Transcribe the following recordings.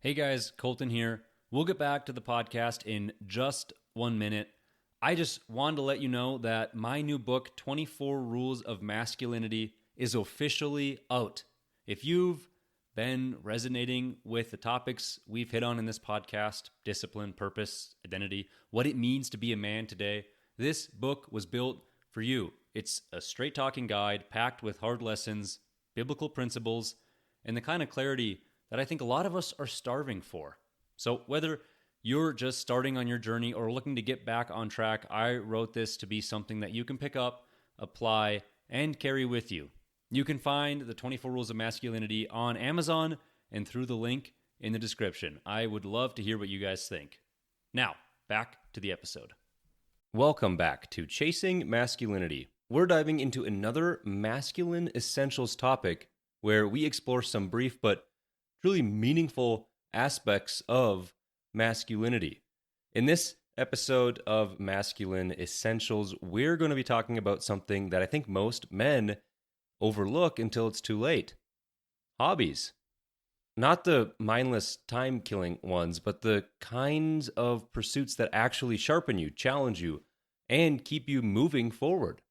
Hey guys, Colton here. We'll get back to the podcast in just 1 minute. I just wanted to let you know that my new book, 24 Rules of Masculinity, is officially out. If you've been resonating with the topics we've hit on in this podcast, discipline, purpose, identity, what it means to be a man today, this book was built for you. It's a straight talking guide packed with hard lessons, biblical principles, and the kind of clarity that I think a lot of us are starving for. So whether you're just starting on your journey or looking to get back on track, I wrote this to be something that you can pick up, apply, and carry with you. You can find the 24 Rules of Masculinity on Amazon and through the link in the description. I would love to hear what you guys think. Now, back to the episode. Welcome back to Chasing Masculinity. We're diving into another masculine essentials topic where we explore some brief but truly meaningful aspects of masculinity. In this episode of Masculine Essentials, we're going to be talking about something that I think most men overlook until it's too late. Hobbies. Not the mindless time-killing ones, but the kinds of pursuits that actually sharpen you, challenge you, and keep you moving forward.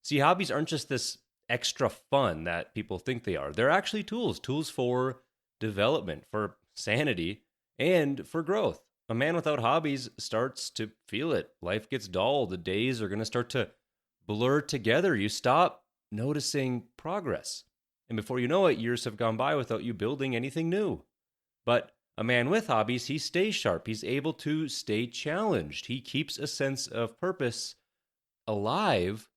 See, hobbies aren't just this extra fun that people think they are. They're actually tools for development, for sanity, and for growth. A man without hobbies starts to feel it. Life gets dull. The days are going to start to blur together. You stop noticing progress. And before you know it, years have gone by without you building anything new. But a man with hobbies, he stays sharp. He's able to stay challenged. He keeps a sense of purpose alive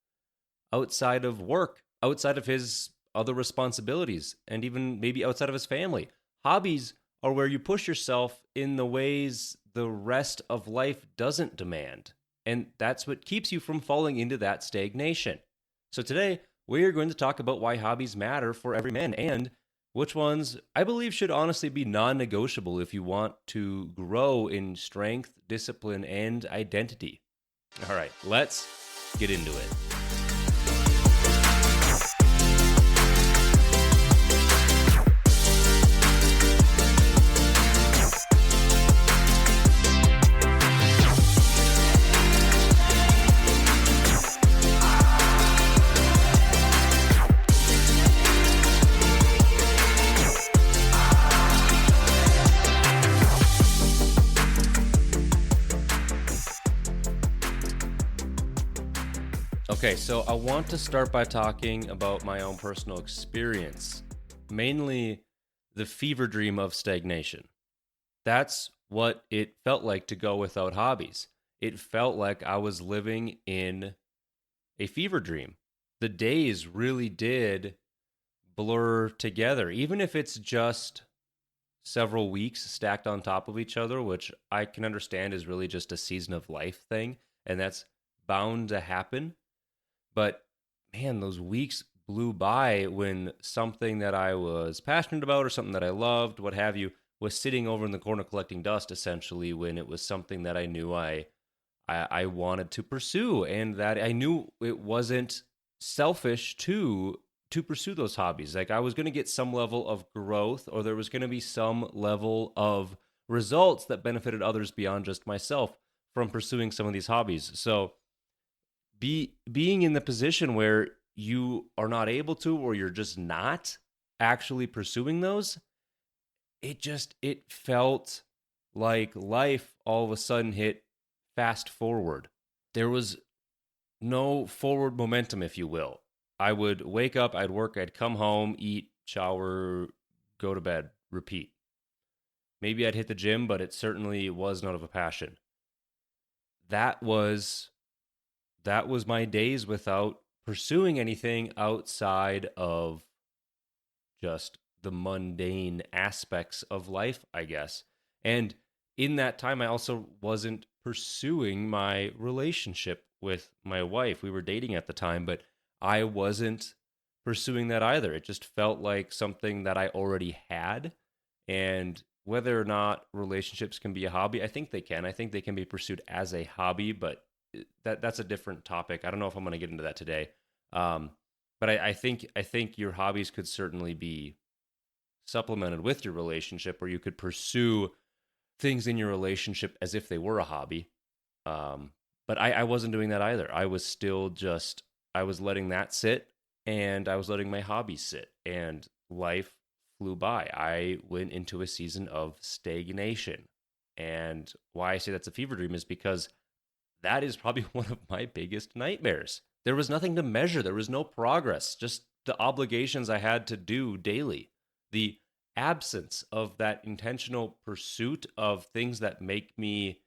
outside of work, outside of his other responsibilities, and even maybe outside of his family. Hobbies are where you push yourself in the ways the rest of life doesn't demand. And that's what keeps you from falling into that stagnation. So today, we're going to talk about why hobbies matter for every man and which ones I believe should honestly be non-negotiable if you want to grow in strength, discipline, and identity. All right, let's get into it. Okay, so I want to start by talking about my own personal experience, mainly the fever dream of stagnation. That's what it felt like to go without hobbies. It felt like I was living in a fever dream. The days really did blur together, even if it's just several weeks stacked on top of each other, which I can understand is really just a season of life thing, and that's bound to happen. But man, those weeks blew by when something that I was passionate about or something that I loved, what have you, was sitting over in the corner collecting dust, essentially, when it was something that I knew I wanted to pursue, and that I knew it wasn't selfish to pursue those hobbies. Like I was going to get some level of growth, or there was going to be some level of results that benefited others beyond just myself from pursuing some of these hobbies. So being in the position where you are not able to, or you're just not actually pursuing those, it felt like life all of a sudden hit fast forward. There was no forward momentum, if you will. I would wake up, I'd work, I'd come home, eat, shower, go to bed, repeat. Maybe I'd hit the gym, but it certainly was not of a passion. That was my days without pursuing anything outside of just the mundane aspects of life, I guess. And in that time, I also wasn't pursuing my relationship with my wife. We were dating at the time, but I wasn't pursuing that either. It just felt like something that I already had. And whether or not relationships can be a hobby, I think they can. I think they can be pursued as a hobby, but that's a different topic. I don't know if I'm going to get into that today. But I think your hobbies could certainly be supplemented with your relationship, where you could pursue things in your relationship as if they were a hobby. But I wasn't doing that either. I was still just, I was letting that sit, and I was letting my hobbies sit, and life flew by. I went into a season of stagnation. And why I say that's a fever dream is because that is probably one of my biggest nightmares. There was nothing to measure, there was no progress, just the obligations I had to do daily. The absence of that intentional pursuit of things that make me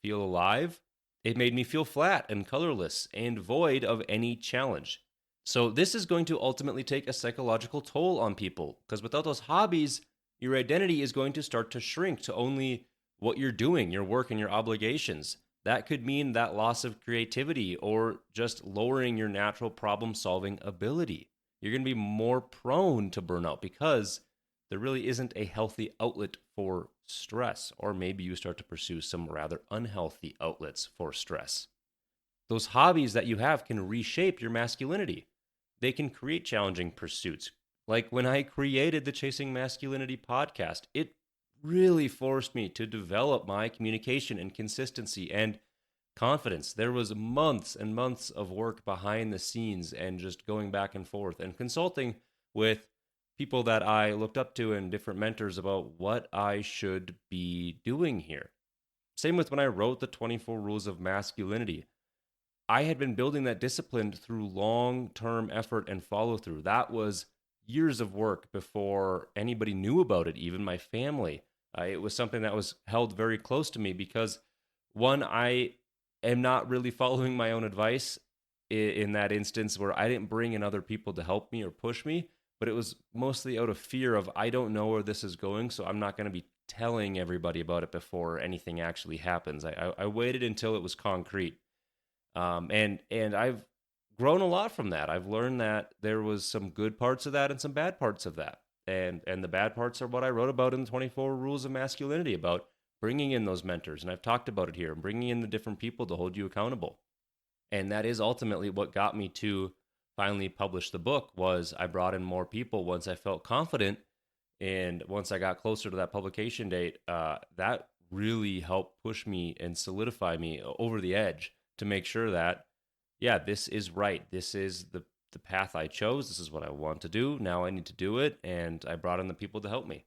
feel alive, it made me feel flat and colorless and void of any challenge. So, this is going to ultimately take a psychological toll on people because without those hobbies, your identity is going to start to shrink to only what you're doing, your work, and your obligations. That could mean that loss of creativity or just lowering your natural problem solving ability. You're going to be more prone to burnout because there really isn't a healthy outlet for stress, or maybe you start to pursue some rather unhealthy outlets for stress. Those hobbies that you have can reshape your masculinity. They can create challenging pursuits. Like when I created the Chasing Masculinity podcast, it really forced me to develop my communication and consistency and confidence. There was months and months of work behind the scenes and just going back and forth and consulting with people that I looked up to and different mentors about what I should be doing here. Same with when I wrote the 24 Rules of Masculinity. I had been building that discipline through long-term effort and follow-through. That was years of work before anybody knew about it, even my family. It was something that was held very close to me because, one, I am not really following my own advice in that instance where I didn't bring in other people to help me or push me, but it was mostly out of fear of I don't know where this is going, so I'm not going to be telling everybody about it before anything actually happens. I waited until it was concrete, and I've grown a lot from that. I've learned that there was some good parts of that and some bad parts of that. And the bad parts are what I wrote about in the 24 Rules of Masculinity, about bringing in those mentors. And I've talked about it here, bringing in the different people to hold you accountable. And that is ultimately what got me to finally publish the book. Was I brought in more people once I felt confident. And once I got closer to that publication date, that really helped push me and solidify me over the edge to make sure that, yeah, this is right. This is the path I chose. This is what I want to do. Now I need to do it. And I brought in the people to help me.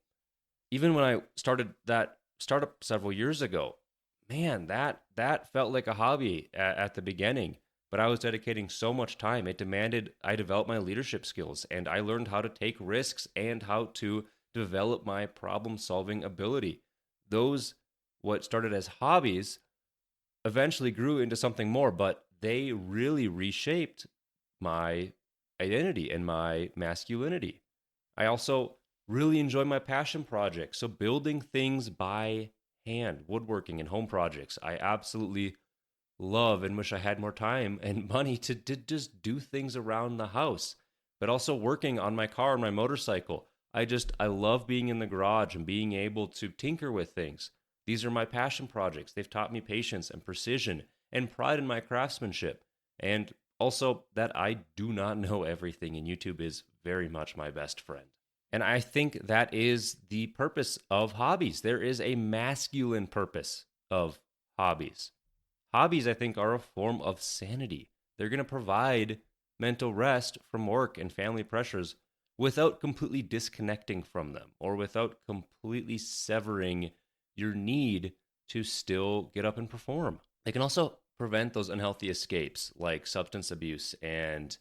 Even when I started that startup several years ago, man, that felt like a hobby at the beginning. But I was dedicating so much time. It demanded I develop my leadership skills, and I learned how to take risks and how to develop my problem-solving ability. Those, what started as hobbies, eventually grew into something more, but they really reshaped my identity and my masculinity. I also really enjoy my passion projects. So building things by hand, woodworking and home projects, I absolutely love and wish I had more time and money to just do things around the house. But also working on my car and my motorcycle. I love being in the garage and being able to tinker with things. These are my passion projects. They've taught me patience and precision and pride in my craftsmanship. And also that I do not know everything, and YouTube is very much my best friend. And I think that is the purpose of hobbies. There is a masculine purpose of hobbies. Hobbies, I think, are a form of sanity. They're going to provide mental rest from work and family pressures without completely disconnecting from them or without completely severing your need to still get up and perform. They can also prevent those unhealthy escapes like substance abuse and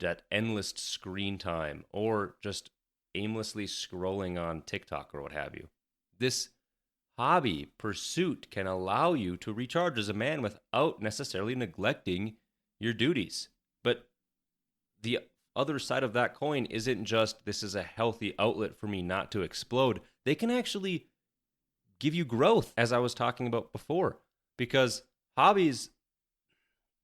that endless screen time or just aimlessly scrolling on TikTok or what have you. This hobby pursuit can allow you to recharge as a man without necessarily neglecting your duties. But the other side of that coin isn't just this is a healthy outlet for me not to explode. They can actually give you growth, as I was talking about before, because hobbies,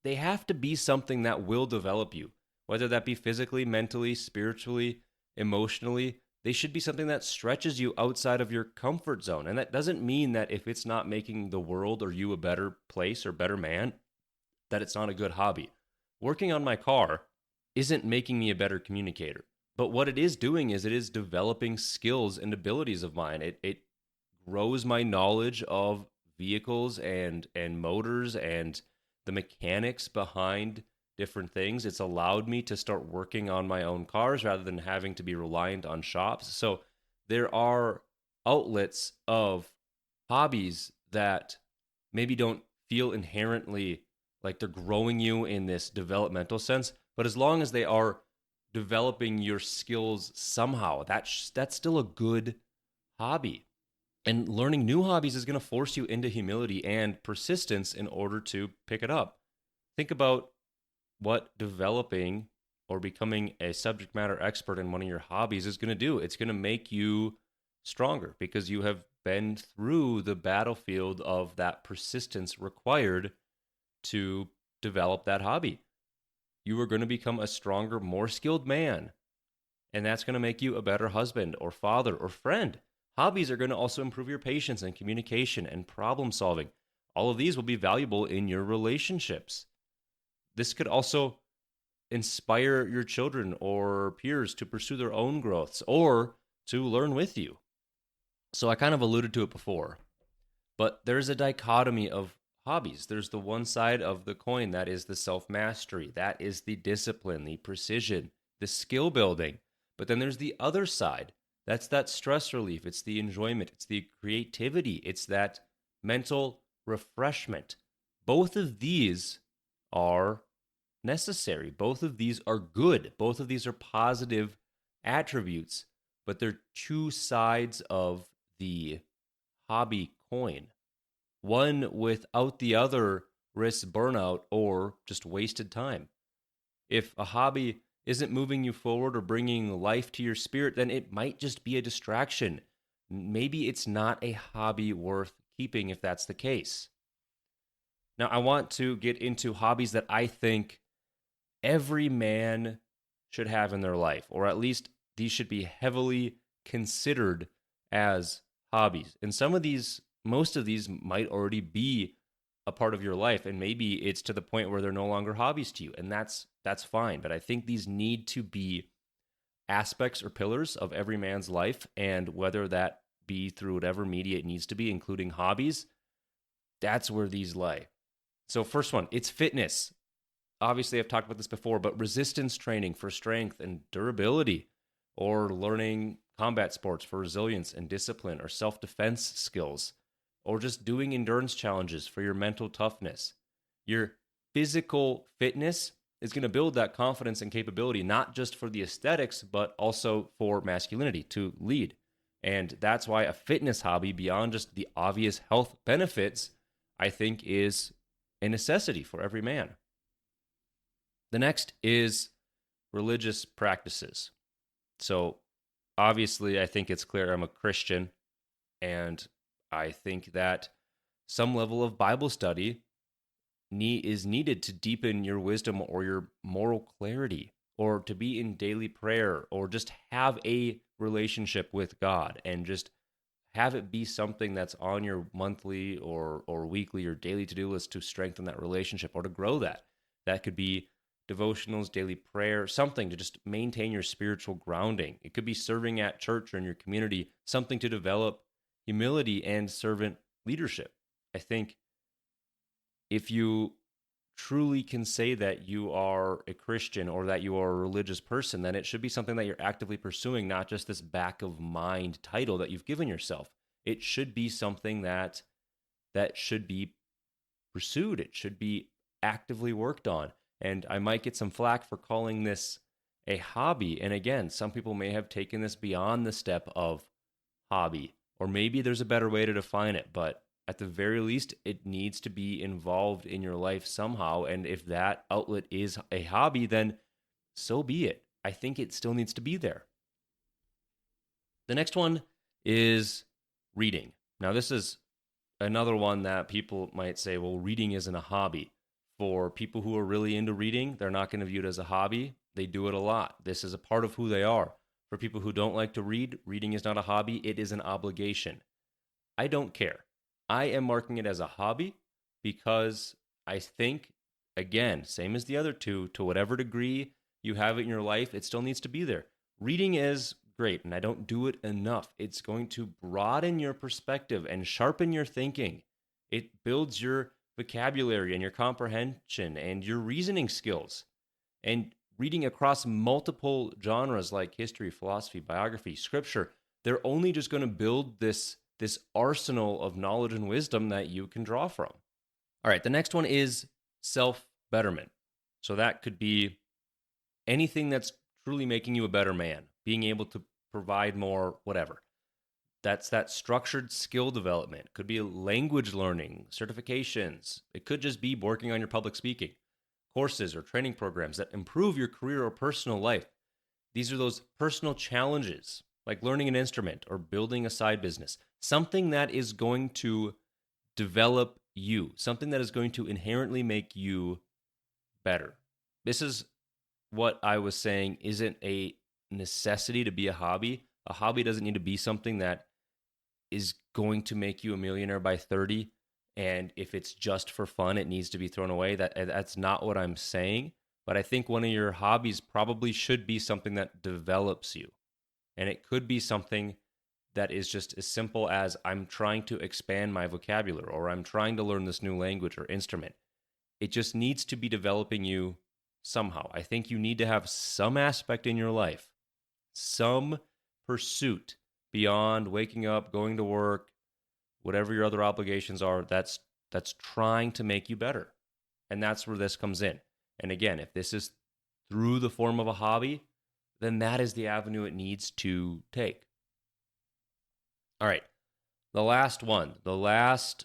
they have to be something that will develop you, whether that be physically, mentally, spiritually, emotionally. They should be something that stretches you outside of your comfort zone. And that doesn't mean that if it's not making the world or you a better place or better man, that it's not a good hobby. Working on my car isn't making me a better communicator. But what it is doing is it is developing skills and abilities of mine. It grows my knowledge of vehicles and motors and the mechanics behind different things. It's allowed me to start working on my own cars rather than having to be reliant on shops. So there are outlets of hobbies that maybe don't feel inherently like they're growing you in this developmental sense, but as long as they are developing your skills somehow, that's still a good hobby. And learning new hobbies is going to force you into humility and persistence in order to pick it up. Think about what developing or becoming a subject matter expert in one of your hobbies is going to do. It's going to make you stronger because you have been through the battlefield of that persistence required to develop that hobby. You are going to become a stronger, more skilled man. And that's going to make you a better husband or father or friend. Hobbies are going to also improve your patience and communication and problem solving. All of these will be valuable in your relationships. This could also inspire your children or peers to pursue their own growths or to learn with you. So I kind of alluded to it before, but there's a dichotomy of hobbies. There's the one side of the coin that is the self mastery, that is the discipline, the precision, the skill building. But then there's the other side. That's that stress relief. It's the enjoyment. It's the creativity. It's that mental refreshment. Both of these are necessary. Both of these are good. Both of these are positive attributes, but they're two sides of the hobby coin. One without the other risks burnout or just wasted time. If a hobby isn't moving you forward or bringing life to your spirit, then it might just be a distraction. Maybe it's not a hobby worth keeping if that's the case. Now, I want to get into hobbies that I think every man should have in their life, or at least these should be heavily considered as hobbies. And most of these might already be a part of your life, and maybe it's to the point where they're no longer hobbies to you, and that's fine. But I think these need to be aspects or pillars of every man's life, and whether that be through whatever media it needs to be, including hobbies, that's where these lay. So first one, it's fitness. Obviously, I've talked about this before, but resistance training for strength and durability, or learning combat sports for resilience and discipline, or self-defense skills, or just doing endurance challenges for your mental toughness. Your physical fitness is going to build that confidence and capability, not just for the aesthetics, but also for masculinity to lead. And that's why a fitness hobby, beyond just the obvious health benefits, I think is a necessity for every man. The next is religious practices. So obviously, I think it's clear I'm a Christian, and I think that some level of Bible study is needed to deepen your wisdom or your moral clarity, or to be in daily prayer, or just have a relationship with God, and just have it be something that's on your monthly or weekly or daily to-do list to strengthen that relationship or to grow that. That could be devotionals, daily prayer, something to just maintain your spiritual grounding. It could be serving at church or in your community, something to develop humility and servant leadership. I think if you truly can say that you are a Christian or that you are a religious person, then it should be something that you're actively pursuing, not just this back of mind title that you've given yourself. It should be something that should be pursued. It should be actively worked on. And I might get some flack for calling this a hobby. And again, some people may have taken this beyond the step of hobby, or maybe there's a better way to define it, but at the very least, it needs to be involved in your life somehow. And if that outlet is a hobby, then so be it. I think it still needs to be there. The next one is reading. Now, this is another one that people might say, well, reading isn't a hobby. For people who are really into reading, they're not going to view it as a hobby. They do it a lot. This is a part of who they are. For people who don't like to read, reading is not a hobby. It is an obligation. I don't care. I am marking it as a hobby because I think, again, same as the other two, to whatever degree you have it in your life, it still needs to be there. reading is great, and I don't do it enough. It's going to broaden your perspective and sharpen your thinking. It builds your vocabulary and your comprehension and your reasoning skills. And reading across multiple genres like history, philosophy, biography, scripture, they're only just going to build this arsenal of knowledge and wisdom that you can draw from. All right, the next one is self-betterment. So that could be anything that's truly making you a better man, being able to provide more, whatever. That's that structured skill development. Could be language learning, certifications. It could just be working on your public speaking, courses or training programs that improve your career or personal life. These are those personal challenges, like learning an instrument or building a side business, something that is going to develop you, something that is going to inherently make you better. This is what I was saying isn't a necessity to be a hobby. A hobby doesn't need to be something that is going to make you a millionaire by 30. And if it's just for fun, it needs to be thrown away. That's not what I'm saying. But I think one of your hobbies probably should be something that develops you. And it could be something that is just as simple as I'm trying to expand my vocabulary, or I'm trying to learn this new language or instrument. It just needs to be developing you somehow. I think you need to have some aspect in your life, some pursuit beyond waking up, going to work, whatever your other obligations are, that's trying to make you better. And that's where this comes in. And again, if this is through the form of a hobby, then that is the avenue it needs to take. All right. The last one, the last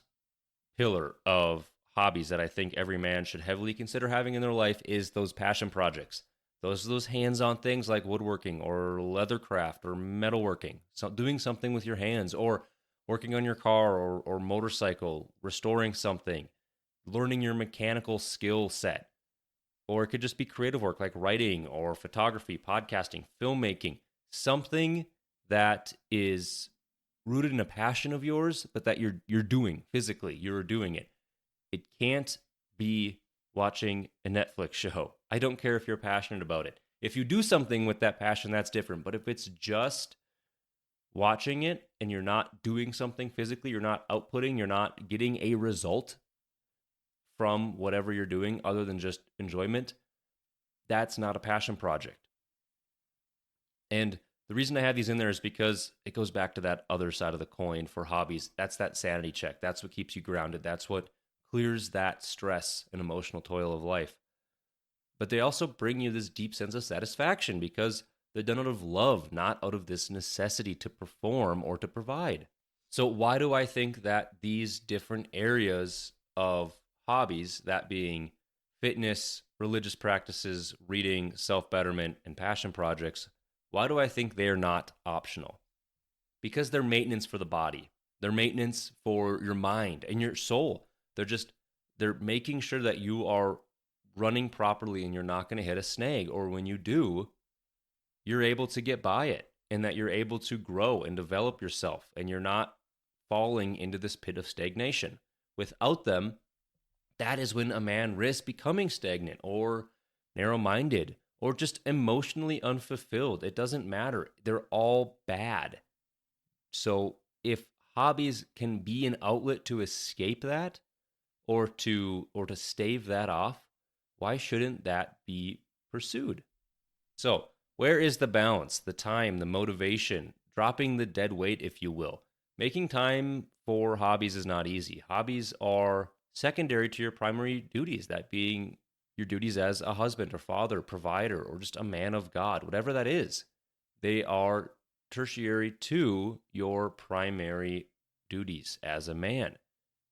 pillar of hobbies that I think every man should heavily consider having in their life is those passion projects. Those are those hands-on things like woodworking or leathercraft or metalworking. So doing something with your hands, or working on your car or motorcycle, restoring something, learning your mechanical skill set. Or it could just be creative work like writing or photography, podcasting, filmmaking, something that is rooted in a passion of yours, but that you're doing physically. You're doing it. It can't be watching a Netflix show. I don't care if you're passionate about it. If you do something with that passion, that's different. But if it's just watching it and you're not doing something physically, you're not outputting, you're not getting a result from whatever you're doing other than just enjoyment, that's not a passion project. And the reason I have these in there is because it goes back to that other side of the coin for hobbies. That's that sanity check. That's what keeps you grounded. That's what clears that stress and emotional toil of life. But they also bring you this deep sense of satisfaction because they're done out of love, not out of this necessity to perform or to provide. So why do I think that these different areas of hobbies, that being fitness, religious practices, reading, self-betterment, and passion projects, why do I think they're not optional? Because they're maintenance for the body. They're maintenance for your mind and your soul. They're making sure that you are running properly and you're not going to hit a snag. Or when you do, you're able to get by it and that you're able to grow and develop yourself and you're not falling into this pit of stagnation. Without them, that is when a man risks becoming stagnant or narrow-minded or just emotionally unfulfilled. It doesn't matter. They're all bad. So if hobbies can be an outlet to escape that or to stave that off, why shouldn't that be pursued? So where is the balance, the time, the motivation, dropping the dead weight, if you will? Making time for hobbies is not easy. Hobbies are secondary to your primary duties, that being your duties as a husband or father, provider, or just a man of God, whatever that is. They are tertiary to your primary duties as a man.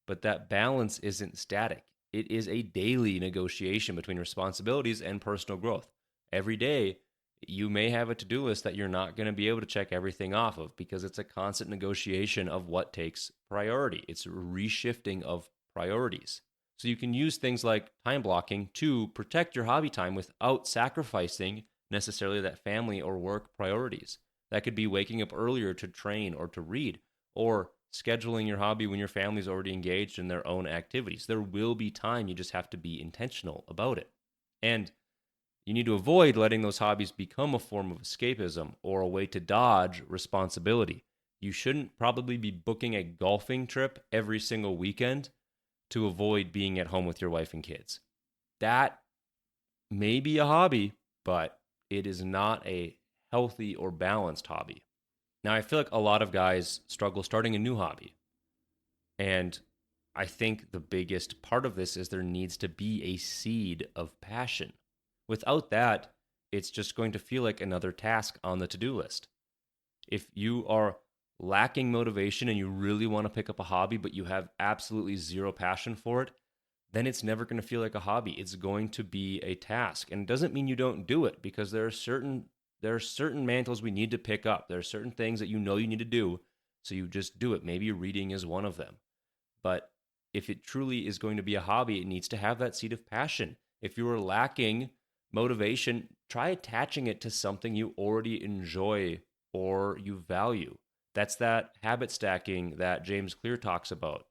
But that balance isn't static. It is a daily negotiation between responsibilities and personal growth. Every day, you may have a to-do list that you're not going to be able to check everything off of because it's a constant negotiation of what takes priority. It's a reshifting of priorities. So you can use things like time blocking to protect your hobby time without sacrificing necessarily that family or work priorities. That could be waking up earlier to train or to read, or scheduling your hobby when your family's already engaged in their own activities. There will be time, you just have to be intentional about it. And you need to avoid letting those hobbies become a form of escapism or a way to dodge responsibility. You shouldn't probably be booking a golfing trip every single weekend to avoid being at home with your wife and kids. That may be a hobby, but it is not a healthy or balanced hobby. Now, I feel like a lot of guys struggle starting a new hobby. And I think the biggest part of this is there needs to be a seed of passion. Without that, it's just going to feel like another task on the to-do list. If you are lacking motivation and you really want to pick up a hobby, but you have absolutely zero passion for it, then it's never going to feel like a hobby. It's going to be a task. And it doesn't mean you don't do it, because there are certain mantles we need to pick up. There are certain things that you know you need to do, so you just do it. Maybe reading is one of them. But if it truly is going to be a hobby, it needs to have that seed of passion. If you are lacking motivation, try attaching it to something you already enjoy or you value. That's that habit stacking that James Clear talks about.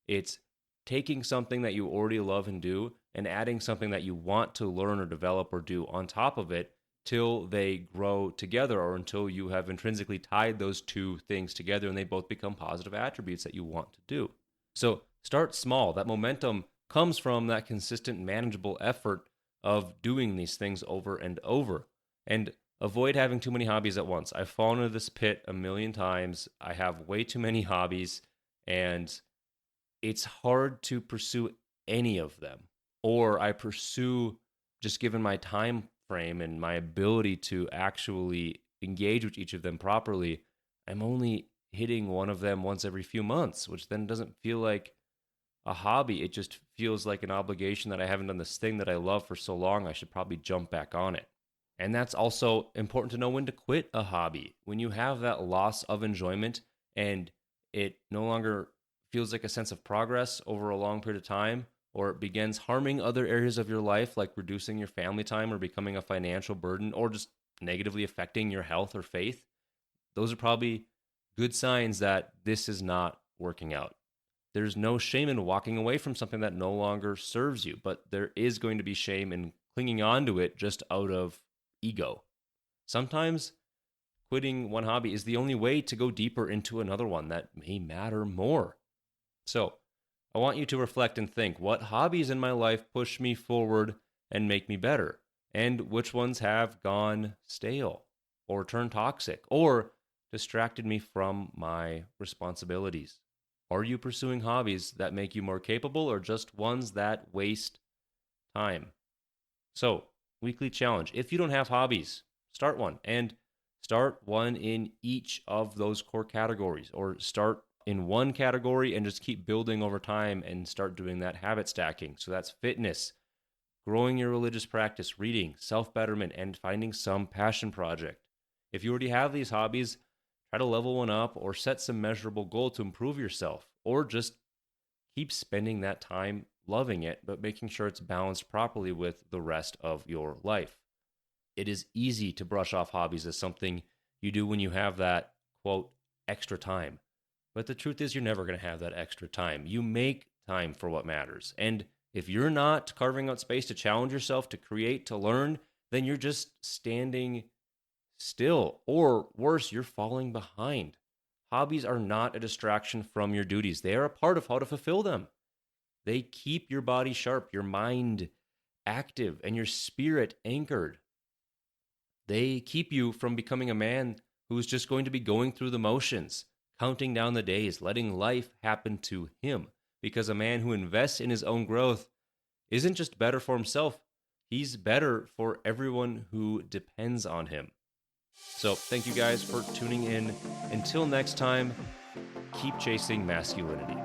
It's taking something that you already love and do and adding something that you want to learn or develop or do on top of it till they grow together, or until you have intrinsically tied those two things together and they both become positive attributes that you want to do. So start small. That momentum comes from that consistent, manageable effort of doing these things over and over. And avoid having too many hobbies at once. I've fallen into this pit a million times. I have way too many hobbies, and it's hard to pursue any of them. Or I pursue, just given my time frame and my ability to actually engage with each of them properly, I'm only hitting one of them once every few months, which then doesn't feel like a hobby. It just feels like an obligation that I haven't done this thing that I love for so long. I should probably jump back on it. And that's also important to know when to quit a hobby. When you have that loss of enjoyment and it no longer feels like a sense of progress over a long period of time, or it begins harming other areas of your life, like reducing your family time or becoming a financial burden, or just negatively affecting your health or faith, those are probably good signs that this is not working out. There's no shame in walking away from something that no longer serves you, but there is going to be shame in clinging on to it just out of ego. Sometimes quitting one hobby is the only way to go deeper into another one that may matter more. So I want you to reflect and think, what hobbies in my life push me forward and make me better? And which ones have gone stale or turned toxic or distracted me from my responsibilities? Are you pursuing hobbies that make you more capable, or just ones that waste time? So, weekly challenge. If you don't have hobbies, start one, and start one in each of those core categories, or start in one category and just keep building over time and start doing that habit stacking. So that's fitness, growing your religious practice, reading, self-betterment, and finding some passion project. If you already have these hobbies, try to level one up or set some measurable goal to improve yourself, or just keep spending that time loving it, but making sure it's balanced properly with the rest of your life. It is easy to brush off hobbies as something you do when you have that, quote, extra time. But the truth is, you're never going to have that extra time. You make time for what matters. And if you're not carving out space to challenge yourself, to create, to learn, then you're just standing still. Or worse, you're falling behind. Hobbies are not a distraction from your duties. They are a part of how to fulfill them. They keep your body sharp, your mind active, and your spirit anchored. They keep you from becoming a man who's just going to be going through the motions, counting down the days, letting life happen to him. Because a man who invests in his own growth isn't just better for himself, he's better for everyone who depends on him. So thank you guys for tuning in. Until next time, keep chasing masculinity.